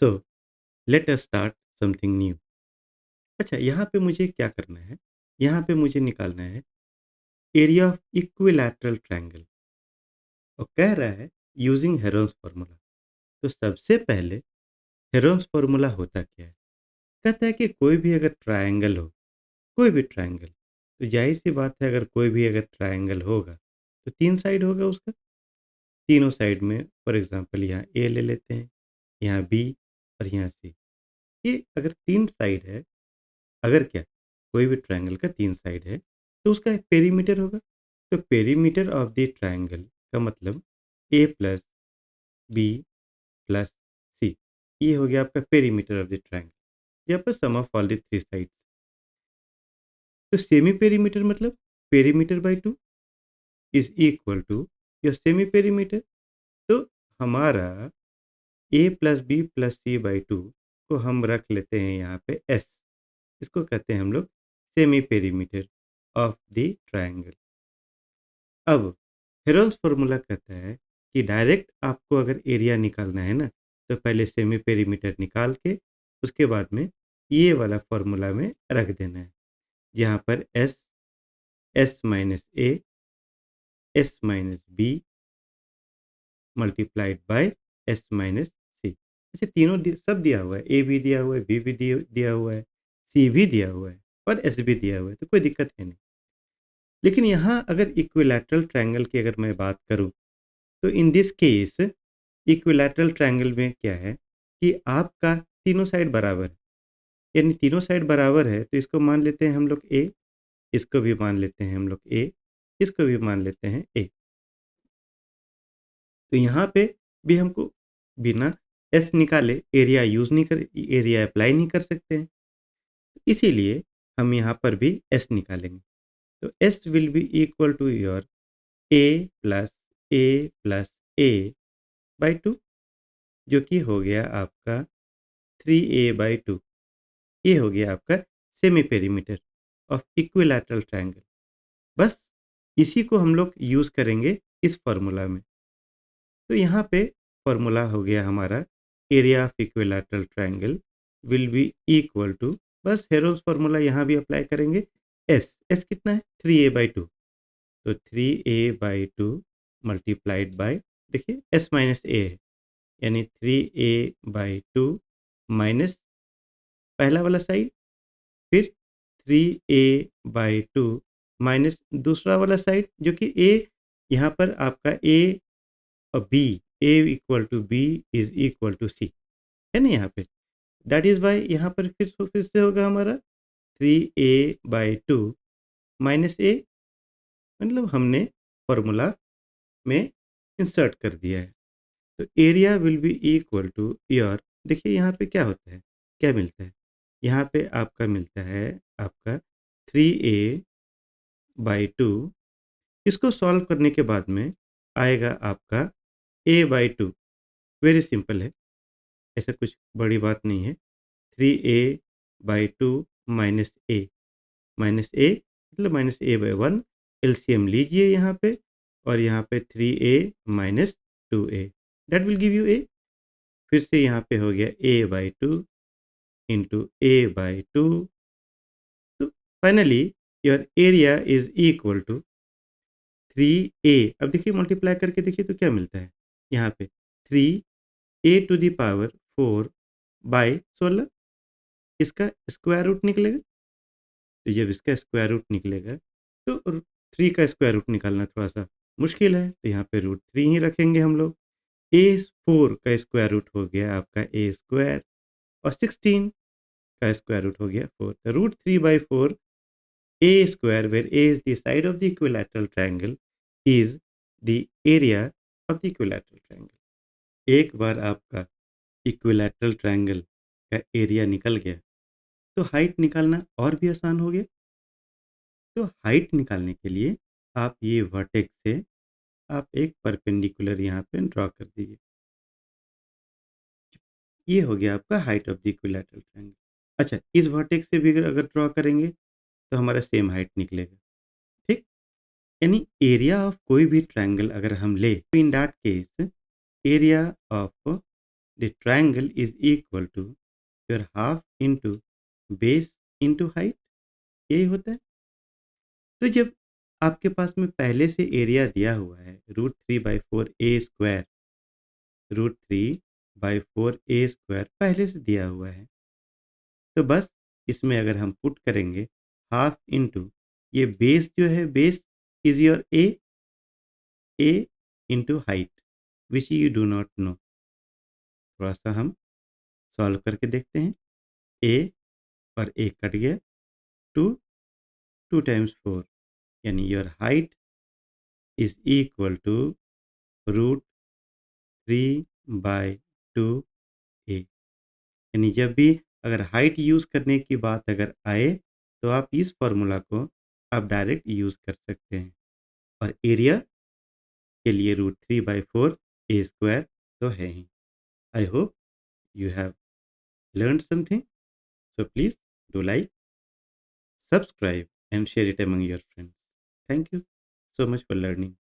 So let us start something new. अच्छा, यहाँ पे मुझे क्या करना है? यहाँ पे मुझे निकालना है एरिया ऑफ इक्विलैटरल ट्रायंगल और कह रहा है यूजिंग हेरोन्स फार्मूला। तो सबसे पहले हेरोन्स फार्मूला होता क्या है? कहता है कि कोई भी अगर ट्रायंगल हो, कोई भी ट्रायंगल, तो जाहिर सी बात है अगर कोई भी अगर ट्रायंगल होगा तो तीन साइड होगा उसका। तीनों साइड में फॉर एग्जांपल यहाँ ए ले लेते हैं, यहाँ बी और यहाँ सी। ये अगर तीन साइड है, अगर क्या कोई भी ट्रायंगल का तीन साइड है तो उसका एक पेरीमीटर होगा। तो पेरीमीटर ऑफ द ट्रायंगल का मतलब ए प्लस बी प्लस सी, ये हो गया आपका पेरीमीटर ऑफ द ट्रायंगल। यहाँ पर sum of all the three sides. तो सेमी पेरीमीटर मतलब perimeter by two is equal to your semi perimeter. तो हमारा A plus B plus C by two को हम रख लेते हैं यहाँ पे एस। इसको कहते हैं हम लोग semi perimeter of the triangle. अब हेरोल्स फार्मूला कहता है कि डायरेक्ट आपको अगर एरिया निकालना है ना, तो पहले सेमी पेरीमीटर निकाल के उसके बाद में ये वाला फार्मूला में रख देना है, जहाँ पर S S minus A S minus B multiplied by S minus C. अच्छा, तीनों सब दिया हुआ है, ए भी दिया हुआ है, बी भी दिया हुआ है, सी भी दिया हुआ है और एस भी दिया हुआ है, तो कोई दिक्कत है नहीं। लेकिन यहाँ अगर इक्विलैटरल ट्रायंगल की अगर मैं बात करूँ, तो in this case equilateral triangle में क्या है कि आपका तीनों साइड बराबर है। यानी तीनों साइड बराबर है तो इसको मान लेते हैं हम लोग ए, इसको भी मान लेते हैं हम लोग ए, इसको भी मान लेते हैं ए। तो यहाँ पे भी हमको बिना एस निकाले एरिया यूज़ नहीं कर एरिया अप्लाई नहीं कर सकते हैं। इसीलिए हम यहाँ पर भी एस निकालेंगे। तो S will be equal to your A plus A plus A by two, जो कि हो गया आपका 3a/2। ये हो गया आपका semi perimeter of equilateral triangle. बस इसी को हम लोग यूज़ करेंगे इस फार्मूला में। तो यहाँ पे फार्मूला हो गया हमारा area of equilateral triangle will be equal to, बस हेरोल्स फार्मूला यहाँ भी अप्लाई करेंगे। एस एस कितना है 3a/2, तो 3a/2 मल्टीप्लाइड बाय, देखिए एस माइनस ए है, यानी 3a/2 माइनस पहला वाला साइड, फिर 3a/2 माइनस दूसरा वाला साइड जो कि ए, यहाँ पर आपका ए और B, A equal to B is equal to C है ना यहाँ पे। दैट इज वाई यहाँ पर फिर से होगा हमारा 3a/2 माइनस ए, मतलब हमने फॉर्मूला में इंसर्ट कर दिया है। तो area will be equal to your, देखिए यहाँ पे क्या होता है, क्या मिलता है, यहाँ पे आपका मिलता है आपका 3a/2। इसको सॉल्व करने के बाद में आएगा आपका a/2। वेरी सिंपल है, ऐसा कुछ बड़ी बात नहीं है। 3a/2 माइनस ए मतलब -a/1, एलसीएम लीजिए यहाँ पे, और यहाँ पे 3a minus 2a, that will give you A. फिर से यहाँ पे हो गया a/2 इंटू a/2। तो finally your area is equal to 3a। अब देखिए मल्टीप्लाई करके देखिए तो क्या मिलता है, यहाँ पे 3a⁴/16, इसका स्क्वायर रूट निकलेगा। तो जब इसका स्क्वायर रूट निकलेगा तो 3 का स्क्वायर रूट निकालना थोड़ा सा मुश्किल है, तो यहाँ पे √3 ही रखेंगे हम लोग। a4 का स्क्वायर रूट हो गया आपका ए स्क्वायर, और 16 का स्क्वायर रूट हो गया 4, तो √3/4 a square, where a is the side of the equilateral triangle, is the area of the equilateral triangle। एक बार आपका इक्विलैटरल ट्रायंगल का एरिया निकल गया तो हाइट निकालना और भी आसान हो गया। तो हाइट निकालने के लिए आप ये वर्टेक्स से आप एक परपेंडिकुलर यहाँ पे ड्रॉ कर दीजिए। ये हो गया आपका height of the equilateral triangle. अच्छा, इस वर्टेक्स से भी अगर ड्रॉ करेंगे तो हमारा सेम हाइट निकलेगा। ठीक, यानी एरिया ऑफ कोई भी ट्रायंगल अगर हम ले तो in that case area of the triangle is equal to your half into base into height, यही होता है। तो जब आपके पास में पहले से एरिया दिया हुआ है √3/4 a² √3/4 a² पहले से दिया हुआ है, तो बस इसमें अगर हम पुट करेंगे हाफ इंटू ये बेस जो है, base is your A into height which you do not know. थोड़ा सा हम सॉल्व करके देखते हैं। ए और ए कट गया, टू, 2 × 4 यानी your height is equal to √3/2 a। यानी जब भी अगर हाइट यूज़ करने की बात अगर आए, तो आप इस फॉर्मूला को आप डायरेक्ट यूज़ कर सकते हैं। और एरिया के लिए √3/4 a² तो है ही। I hope you have learned something. So please do like, subscribe, and share it among your friends. Thank you so much for learning.